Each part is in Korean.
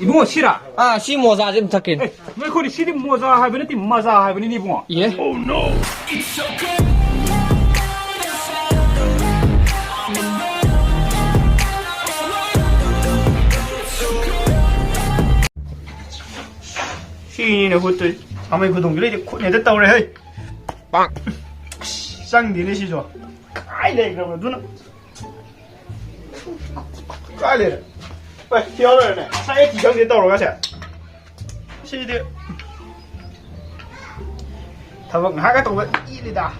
이봉어 시라. 아, 시 모자 좀 부탁해. 왜 거기 시리 모자 하이브는 띠 마자 하이브는 이봉어. 예? 시인의 호텔 아마 그 동료를 이제 콘에 됐다 그래. 헤이. 빵. 쌍디네 시죠. 까이래 그러면 누나. 까이래. 왜 튀어나오네. 사에 기경됐다 그러가세. 시디. 타박 하가 또 일이다.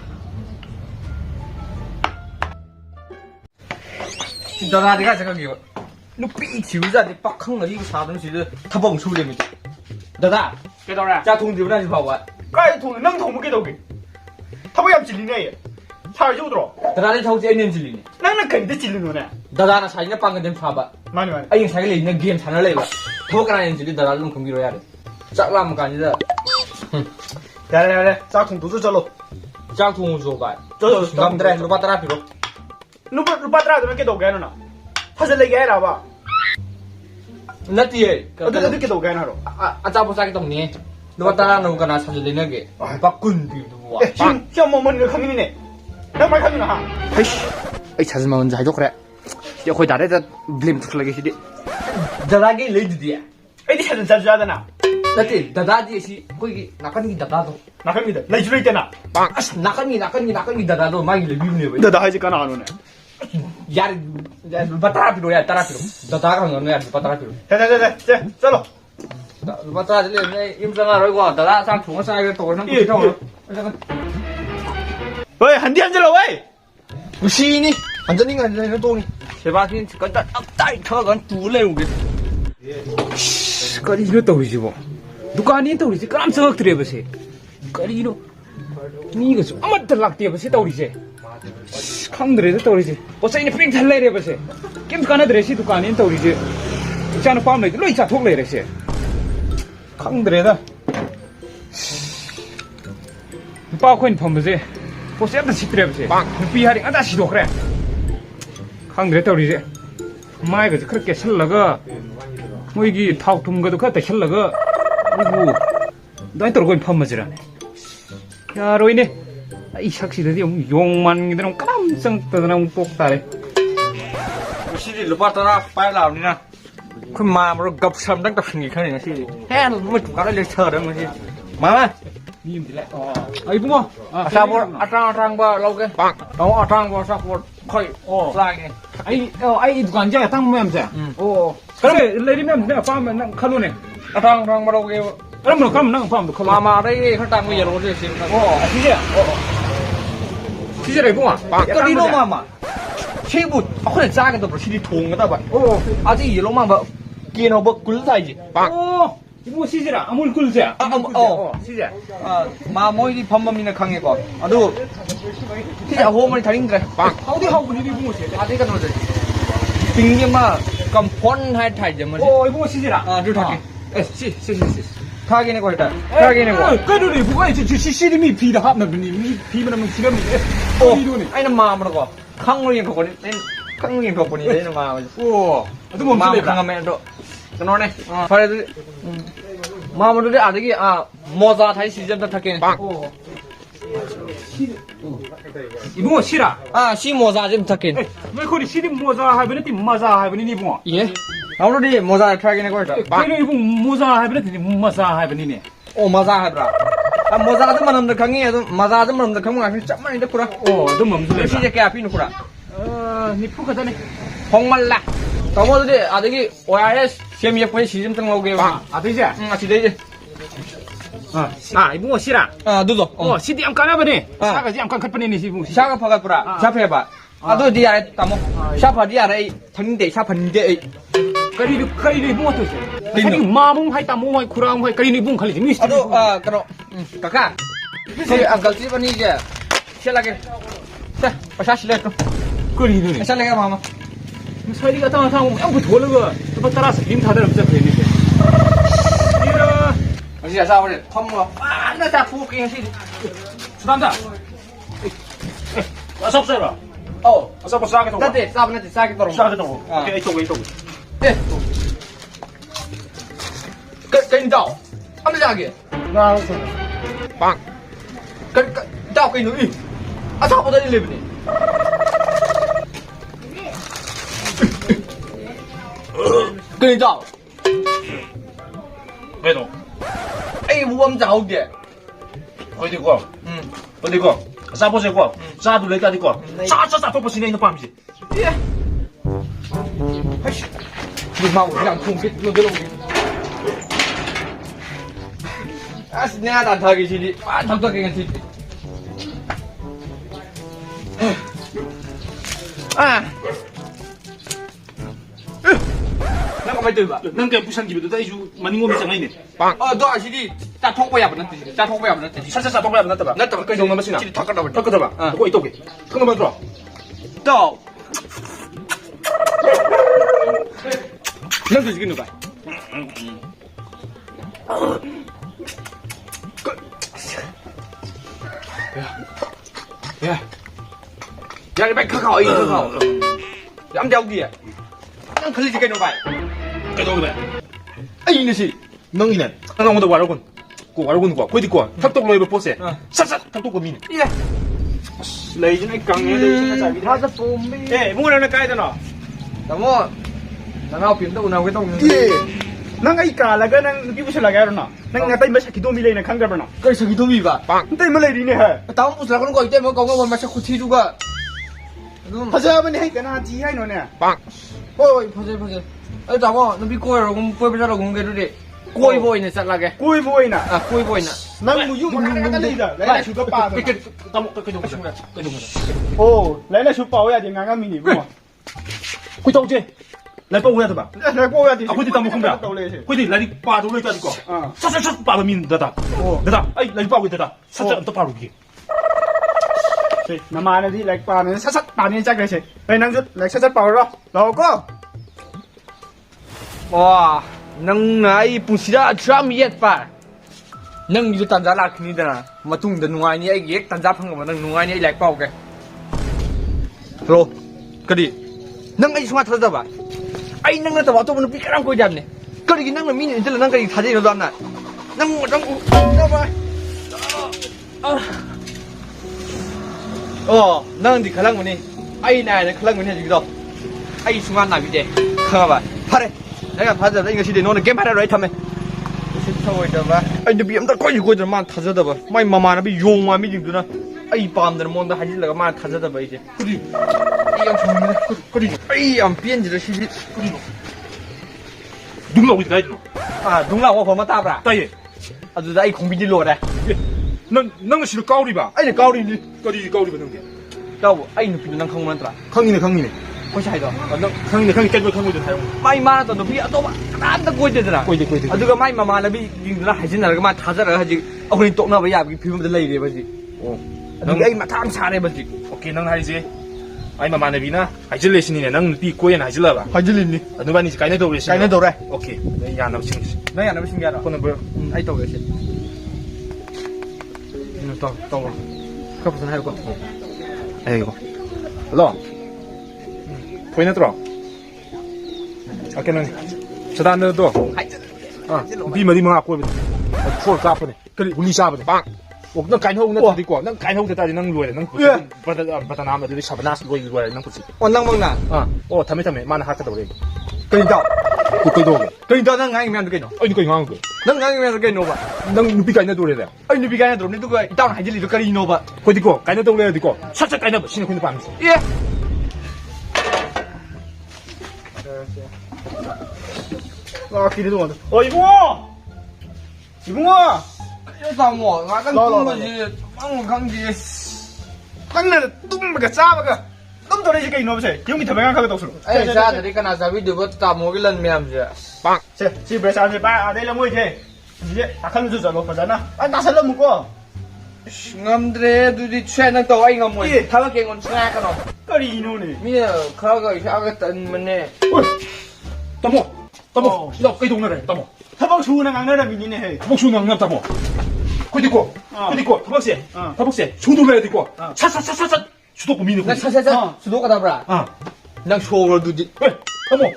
너나 내가 생각해요. 너 삐 지우자니 빡한 거 이거 사는 시들 타봉 수lem이지. 너다. 깨달아. 자 동지보다 좀 봐봐. 까이 통 능통 못 깨도게. 타박 얌 질리네. 살 주더라. 너나는 저기 애는 질리네. 낭낭 근데 질리노네. 너나는 사이나 빵은 좀 봐봐. 많이 많이. 아니 자기가 있는 게임 잘할래. 더가 나는 질리 너나는 좀 공기로 해야 돼. 짝라면 가니까. 야야야. 짝통 도주 절로. 짝 동을 줘 봐. 저 남들의 루바 따라 필요. 루파 따라도 깨도게 하나. 사실 내게 해라 봐. 나띠에. 어떻게 깨도게 하나. 아짜보 싸게 동네. 루바 따라 놓은 거나 사실 내게. 바꾼 비도 와. 형 뭐뭐니 강민이네. 나말 강민아 하. 아이씨. 아이 찾으면 먼저 해줘 그래. 야 거의 나래다 블레임 툭하게 시디. 다다게 레이드디야. 애디 찾은 자주 하잖아. 나띠 다다디시 거기 나간기 다다도. 나갑니다. 나 주로 있잖아. 빵. 나간기 다다도 마이 레비브네 왜. 너나 하지 까나 안 오네. यार बता फिरो यार तारा फिरो बता कर न यार बता फिरो 자, 썰어. बता ले 임상아 로이고 다다 상 총을 싸게 또 그러는 거 좀. 왜 한디 앉으라 왜? 시인이 완전히 완전히 또니 제발 건다 딱딱 터건 둘레 오게. 거리 이로 떠오르지 뭐. 누가 아닌 떠오르지 깜짝 들여보세. 거리 이로. 니 이거 좀 아무 들 락대 보세 떠오르지. 강들에 떠오르지. 벌써 이제 프링 잘 내려 보세. 게임 가나 들으시 누가 아닌 떠오르지. 자는 밤에 로이 차 톡 내려세. 강들에다. 빠코인 펌보세. 벌써 앞다 치트려 보세. 비하리 아다 시도 그래. 강들에 떠오르지. 마이가 그렇게 설러가 뭐 이게 타옥 tum가도 그때 설러가 그리고 너희 떨고 펌머지라네. 야 로이네 이 삭시들이 용만 이들은 깜짝 떠나는 똑다래. 시디 루바타라 빨라오니나 그 마음으로 겁삼 당다 생기 가는 시디 해는 뭐 가라 렉처럼 뭐지 마마 님들래 아이 붕어 아사보 아탕 봐 라오게 빵 아탕 봐 사보 거의 싸게 아이 누가 앉아 땅 모양자 그래 내리면 내가 밤에 난 칼로네 아탕 봐 라오게 그러면 가면 난 밤도 칼로 마마래 할당 거 여러 개 지금 시제래 붕어 거리로 마마 체부 아무래 작게 더 시디 통하다 봐 아직 이로만 봐 기노 버 굴사이지 빵 이거 시제라 아무리 굴자 시제 마모이디 범범이네 강해고 아도 시제 호머니 다린드래 빵 어디 하고 니리 붕어 시 아디가 들어져 빙기마 컴폰 할 타이점은 이거 시제라 저 타기 시 타기네 거 일단 타기네 거 그래도 뭐가 시리미 비다 합나니 비면 지금 이도네 아이는 마음으로 거 강물이 거 보니 강물이 거 보니 내는 마음 또 뭐 마음 강하면 또 그노네 그래도 마음으로 아득이 모자 다시 시즌도 타기네 이봉어 시라 시 모자 좀 타기네 왜 거기 시리 모자 하이브는 띠 마자 하이브는 이봉어 예 아무래도 모자 타기네 거 일단 그래 이봉 모자 하이브는 띠 마자 하이브는 모자 하더라 모자도 만남도 강해도 모자도 만남도 강한 아니 짝만 이데 쿠라 너 멈추래 시제 게 앞이 누구라 니 푸가다네 홍말라 더모들이 아득이 ORS 시험예쁜 시즌 등 나오게 되지 시대지 이봉어 시라 누도 시디 암 까나버네 사가지 암 칸컷버네 이봉 샤가 파가프라 샤페바 아도 디아레 타모 샤파 디아레 탕데 샤판데 그리 이봉어 또세 아니 마몽 하이타 모마이 쿠랑 하이 그리 이봉 칼리지 미스 아도 그러 kakak 그 angkal sih pani je silakan 자 pasasilek 그리 이도네 silakan mama 사이리가 땅을 타고 양 돌려가 또 따라서 림 다들 없어 그래 이라 어디야 사버려 펌뭐 나 다 부고 그냥 시 수단다 와서 없어라 와서 싸게 또 나한테 싸게 떨어 싸게 또 오케이 이쪽 예 Cây đào Ăn ra kìa Nào rồi. Bằng Cây đào cây nữa đi À sao có đây lên này Cây đào 왜 너? Ê mua âm giàu kìa 어디 거? 어디 거? 싸보세 거. 싸도 내가 거. 싸 뽀뽀시네 이거 밤지. Yeah Đừng mau làm cùng cái luôn cái luôn À xin nha đàn thời cái gì đi Bạn thằng tôi cái gì À Nó có mấy từ vậy 난게 부산 집에도 다이주 많이 몸이 장난이네. 너 아시지? 짜 통과야 안 났지? 짜 통과야 안 났지? 살살 뽀뽀야 났다 봐. 났다 봐. 그 정도 맛이나. 찔이 턱 깎아 봐. 턱 깎아 봐. 그거 이또게. 큰 거만 들어. 또 넌 드시겠는 거야? 야. 야, 빨리 카카오, 이거 카카오. 얌자오 뒤에. 넌 걸리지 겠는 거야? 그래도 그래. 아이 이놈이. 멍이네. 항상 오다 와라군. 고 와라군 거. 거기 거. 탁톡 로이브 보세. 싹싹 탁톡 거 미네. 예. 레이즈네 강에 레이즈네 자기. 하자 봄이. 에, 뭐라는 까이잖아. 나뭐 나나 빈도 나오게 동. 예. Nang ai ka laga nang nupi busa laga rona. Nang ngatai masa kido milay na khanggar bana. cái sự thú vị ba. Ntai malay ri ne ha. Tao cũng là con gọi tên mà cậu ngon mà sao không thi được à? Haja bane hai kana ji hai no ne. Ôi, phải rồi. Ấy tao có nó bị coi rồi cũng coi bây giờ là cũng cái đó đi. Coi boy này sát là cái. Koi boy na. À, coi boy nè. Nang mu yu ma ka lai da. Lai la chu ka pa. cái tao cái đồng cái đồng. Oh, lai la chu pa ya de nga nga mi ni bu ma. quay tao chứ. lại bao nhiêu thôi bà? Lai ko ya de. 아, quay tao một không đã. quay thì lại đi ba đồ lấy ra đi qua. 싹싹 빠도 민 되다. 되다. 아이, lại bao cái 되다. 살짝 또 바로 기. Na ma na di lai pa na sat sat pa ni chak lai se. Lai nang jut lai sat sat pa ro. Lo ko. Wow, nang ai pusira tram yet pa. Nang yu tan za la khni da ma tung da nuai ni ai yek tan za phang ma nang nuai ni ai lek pau ke. Hello. Cái gì? Nang ai sma thada ba. Ai nang na ta wa to ma pi karam ko jam ne. Cái gì nang na mi ni nang cái gì thadi no dam na. Nang đâu ba. nang di khalang mani. Ai nai na khalang mani ji do. Ai sma na bi de. Kha ba. Pare. 내가 받아 이거 시대 너는 게임 하라 라이트 하면 시터고 있다 봐 아니 너 비엄다 거기 거기 만 타져다 봐 마이 마마나 비 용마 미징드나 아이 밤들 뭔데 하질라가 만 타져다 봐 이제 그리 이양 정말 그리 아이 안 변지를 시지 그리 누가 어디 가야 돼? 아 동랑 와 보면 따브라 따예. 아주 나이 공비지 로래 넌 싫어 까오리 봐. 아니 까우리니 까오리 받는 게. 까고 아이 누피 난 강만더라 강이네. 고샤이도 넌 강이네 깻걸 강고도 사용. 마이 많았던 누피 또 안다 꼬이되더라 꼬이대. 아두가 마이 마마나 비 징드나 하진나가 만 타져라 하지 어머니 똑나봐 야 비빔도 레이래 봐지 아두가 이 마탐 사래 봐지 오케이 넌 하이지. 아이 마마네비나 하이질레신이네. 넌 비 꼬엔 하이질라 봐. 하질리니 누가니 가이네도 그래. 가이네도 그래. 오케이. 야 나 지금. 너야 나 신기하다 그거는 뭐야? 아이 또 그래 또 그것은 하고 아이고. 너. 보이네 들어. 아까는 저단도 비 머리 뭐 갖고 추월 까보네. 그리 우리 샤보네. 빵. 너 간호 나 되고 너 간호 되다지 너 로래. 너 바다 나면 되게 샤바나스 로이 로래. 너 그치. 원랑 먹나 담에 만나 할까도 그래. 그러니까 그거도 오게. 그러니까 난 강이면 되겠노 이거 이거 거. 난 강이면 되겠노 봐 너 누비 간네 도래래. 아니 누비 가야 들어 누가 이따 하질리도 까리노 봐 거기고 간네 도래야 되고 살짝 간네 신의 군대 밤새. 예. 아, 기대도 많다. 이봉아! 이봉아! 이러다 뭐 나간 뚱거지 빵 강지 땅나 뚱바가 짜바가 뜸 돌에 지가 이놈 세. 용이 더 명한 가도 없어. ai ra thì cái nào ra video bắt ta một cái lần mềm rồi 빵. 제, 집에 사는 바, đây là mua thế. 이제 다 칼로 줘 줘 보잖아. 아, 나 살려 먹고. ngâm đi xe năng tàu anh ngâm rồi tháo cái con xe cái nó 거리 이놈이. bây giờ khao cái sao cái tận mình nè 따모. 너 거기 동네래. 따모. 타박 주는 강나라 미니네 해. 목수 낭남 따모. 거기고 타박세. 타박세. 조도래야 되고. 차차차차차. 주도고 미는 거. 나 차차차 수도 가다 봐라 아. 난 쇼를 두지 왜? 따모.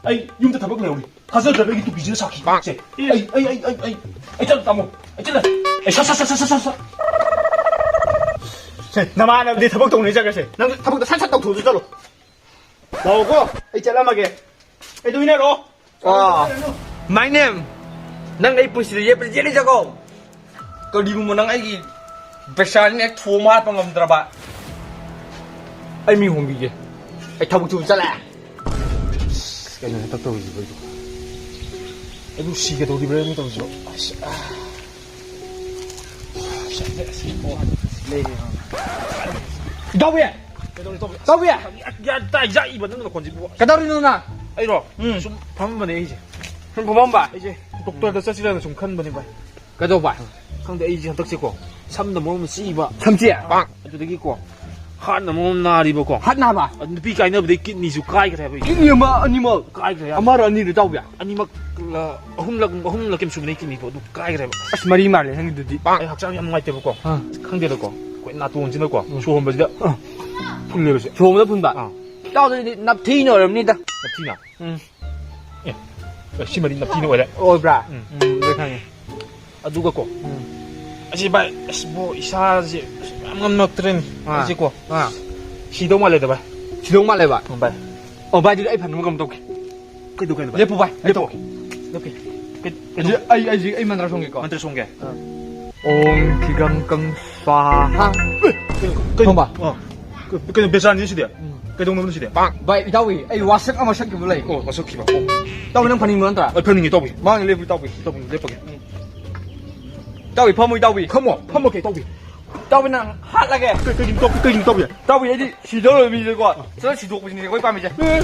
아이 용도 타박네 우리. 파서들 여기 또 비즈니스 사기. 제. 에이 ਚੱਲ 따모. 에이 ਚੱਲ. 에이 샷. 제 나만 내 타박 동네 자가세. 난 타박도 살짝 도주자로. 나오고 에이 짤라마게. 에이 도이네로. My name nang ai pusi ye per jeli jago ko di mu nang ai pesan ne thuma pangam draba ai mi hong bi je ai thau tu chala cái này tao tôi gì vậy? Em lúc xì cái đồ đi bên em tao rồi. Đâu vậy? Đâu vậy? 야, 나 이제 이번에 너 건지 뭐? kadari no na 아이로. 좀 방문 이제. 좀 보면 봐 이제 독도에서 쓰시라는 좀 큰 분이 봐. kado ba 근데 이제 한턱 찍고. 삼도 먹으면 씨바. samji bang 아주 있고. 한도 먹으면 나리 먹고. hat na ba 누비 가이나 보다 끼니 주 가이 그래 봐. ini ma animal 가이 그래. amara ni de tau ya 아니 막 홈락 김 수분에 끼니 뭐 가이 그래 봐. as mari mar le hang du di 아이 학장 양 많이 때 먹고. 강대도 거. 나 돈지 넣고. 좋은 버지다. 풀려서. thum da phun ba tao đi nạp thi nữa rồi ta 납티나. 예. 시머리 납티는 왜래? ôi bra 내 강에. 아 누가 거? 아시발 뭐 이사지 암암 넉들은 아시고 시도 말래다 봐. chỉ đúng mà lại ba 봐. ba đi ai phần nó cầm tao 그 누가 봐. lấy phụ vai lấy phụ 이렇게. ai gì ai mà ra xong cái con 만들 송게. ôm thì găng căng xóa ha 그 không ba 그 배산 시대. 그 동네 시대. vậy tao vì ai quá sức ama sức cái này 어서 키봐. tao đang phần hình muốn ta 편능이 더비. mang lên tao vì 더비 내버게. tao vì phong tao vì 컴온. 컴오케 더비. tao vì nàng hát là kìa 끄긴 더비. tao vì ấy đi chỉ đó rồi mình rồi quả sẽ chỉ thuộc mình cái quay qua mình chơi